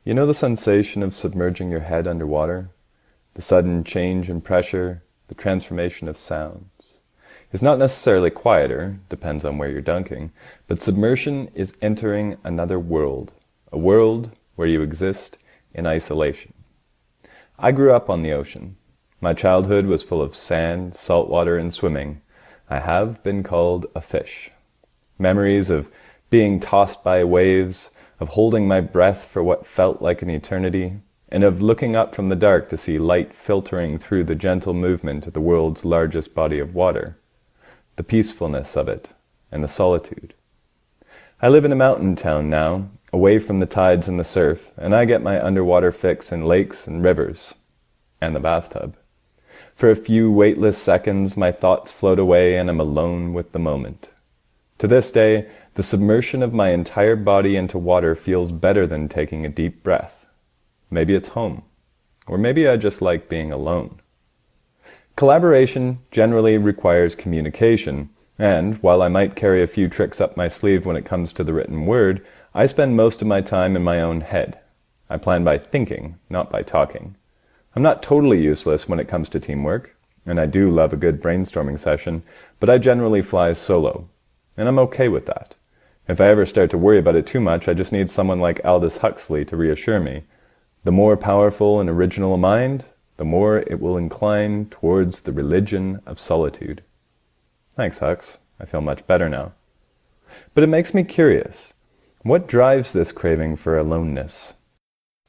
You know the sensation of submerging your head underwater? The sudden change in pressure, the transformation of sounds. It's not necessarily quieter, depends on where you're dunking, but submersion is entering another world, a world where you exist in isolation. I grew up on the ocean. My childhood was full of sand, salt water, and swimming. I have been called a fish. Memories of being tossed by waves, of holding my breath for what felt like an eternity, and of looking up from the dark to see light filtering through the gentle movement of the world's largest body of water, the peacefulness of it, and the solitude. I live in a mountain town now, away from the tides and the surf, and I get my underwater fix in lakes and rivers, and the bathtub. For a few weightless seconds, my thoughts float away and I'm alone with the moment. To this day, the submersion of my entire body into water feels better than taking a deep breath. Maybe it's home. Or maybe I just like being alone. Collaboration generally requires communication, and while I might carry a few tricks up my sleeve when it comes to the written word, I spend most of my time in my own head. I plan by thinking, not by talking. I'm not totally useless when it comes to teamwork, and I do love a good brainstorming session, but I generally fly solo, and I'm okay with that. If I ever start to worry about it too much, I just need someone like Aldous Huxley to reassure me. The more powerful and original a mind, the more it will incline towards the religion of solitude. Thanks, Hux. I feel much better now. But it makes me curious. What drives this craving for aloneness?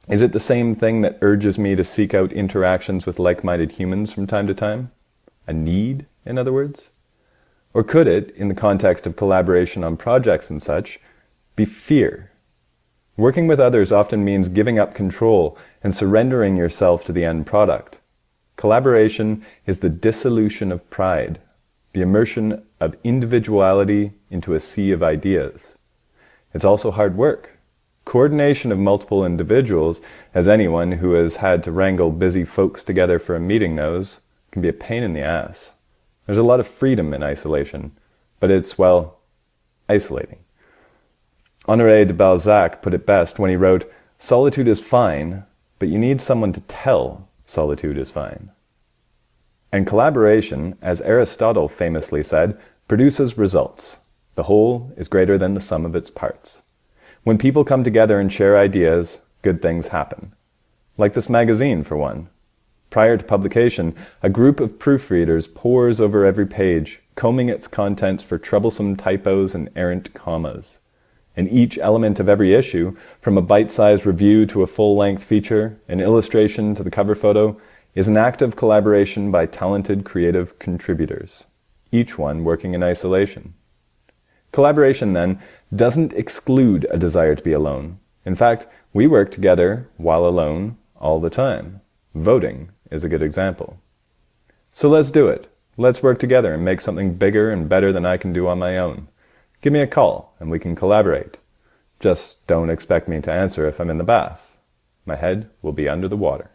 Is it the same thing that urges me to seek out interactions with like-minded humans from time to time? A need, in other words? Or could it, in the context of collaboration on projects and such, be fear? Working with others often means giving up control and surrendering yourself to the end product. Collaboration is the dissolution of pride, the immersion of individuality into a sea of ideas. It's also hard work. Coordination of multiple individuals, as anyone who has had to wrangle busy folks together for a meeting knows, can be a pain in the ass. There's a lot of freedom in isolation, but it's, well, isolating. Honoré de Balzac put it best when he wrote, "Solitude is fine, but you need someone to tell solitude is fine." And collaboration, as Aristotle famously said, produces results. The whole is greater than the sum of its parts. When people come together and share ideas, good things happen. Like this magazine, for one. Prior to publication, a group of proofreaders pores over every page, combing its contents for troublesome typos and errant commas. And each element of every issue, from a bite-sized review to a full-length feature, an illustration to the cover photo, is an act of collaboration by talented creative contributors, each one working in isolation. Collaboration, then, doesn't exclude a desire to be alone. In fact, we work together while alone all the time. Voting is a good example. So let's do it. Let's work together and make something bigger and better than I can do on my own. Give me a call and we can collaborate. Just don't expect me to answer if I'm in the bath. My head will be under the water.